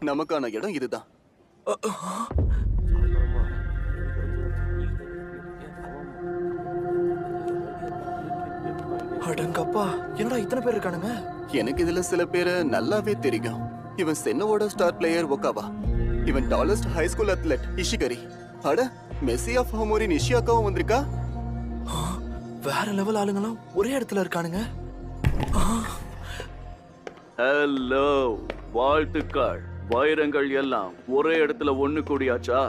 நமக்கான இடம் இதுதான். அடங்கப்பா, என்னடா இத்தனை பேர் இருக்கானுங்க? எனக்கு இதுல சில பேரை நல்லாவே தெரியும். இவன் சென்னோட ஸ்டார் பிளேயர் ஒகாவா, இவன் டாலஸ்ட் ஹை ஸ்கூல் அத்லெட் இஷிகரி. அட, மெஸ்ஸி ஆஃப் ஹோமோரி நிஷியாக்காவும் வந்திருக்கா. வேற லெவல் ஆளுங்களும் ஒரே இடத்துல இருக்கானுங்க. ஹலோ, வாழ்த்துக்கள். வைரங்கள் எல்லாம் ஒரே இடத்துல ஒண்ணு கூடியாச்சா?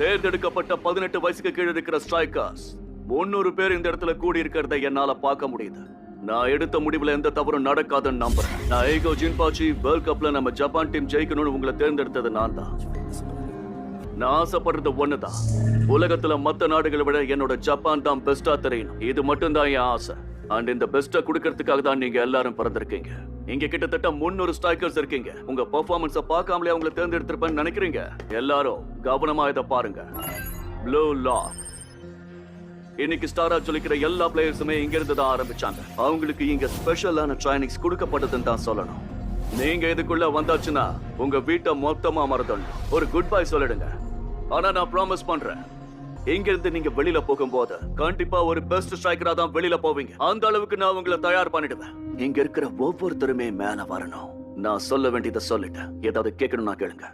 தேர்ந்தெடுக்கப்பட்ட 18 வயசுக்கு கீழே இருக்கிற ஸ்ட்ரைக்கர்ஸ் 300 பேர் இந்த இடத்துல கூடி இருக்கிறத என்னால பார்க்க முடியுது. நான் எடுத்த முடிவுல எந்த தவறும் நடக்காதுன்னு நம்புறேன். நான் ஐகோ ஜின்பாச்சி வேர்ல்ட் கப்ல நம்ம ஜப்பான் டீம் ஜெயிக்கணும்னு உங்களை தேர்ந்தெடுத்தது நான் தான். நான் ஆசைப்படுறது ஒண்ணுதான், உலகத்துல மத்த நாடுகளை விட என்னோட ஜப்பான் தான் பெஸ்டா தெரியணும். இது மட்டும் தான் என் ஆசை. அண்ட் இந்த பெஸ்டா குடுக்கறதுக்காக தான் நீங்க எல்லாரும் பிறந்திருக்கீங்க. இங்க கிட்டத்தட்ட 300 ஸ்ட்ரைக்கர்ஸ் இருக்கீங்க. உங்க பெர்ஃபார்மன்ஸ பார்க்காமலே உங்களை தேர்ந்தெடுத்திருப்பேன்னு நினைக்கிறீங்க? எல்லாரும் கவனமா இதை பாருங்க. Blue Lock. இன்னைக்கு ஸ்டாரா சொல்லிக்கிற எல்லா பிளேயர்ஸுமே இங்க இருந்து தான் ஆரம்பிச்சாங்க. அவங்களுக்கு இங்க ஸ்பெஷலான ட்ரைனிங்ஸ் கொடுக்கப்பட்டதுன்னு தான் சொல்லணும். நீங்க இதுக்குள்ள வந்தாச்சுன்னா உங்க வீட்டை மொத்தமா மறந்துடணும். ஒரு குட் பை சொல்லிடுங்க. ஆனா நான் ப்ராமிஸ் பண்றேன், இங்க இருந்து நீங்க வெளியில போகும்போது கண்டிப்பா ஒரு பெஸ்ட் ஸ்ட்ரைக்கரா தான் வெளியில போவீங்க. அந்த அளவுக்கு நான் உங்களை தயார் பண்ணிடுவேன். இங்க இருக்கிற ஒவ்வொருத்தருமே மேல வரணும். நான் சொல்ல வேண்டியதை சொல்லிட்டேன். ஏதாவது கேட்கணும்னா கேளுங்க.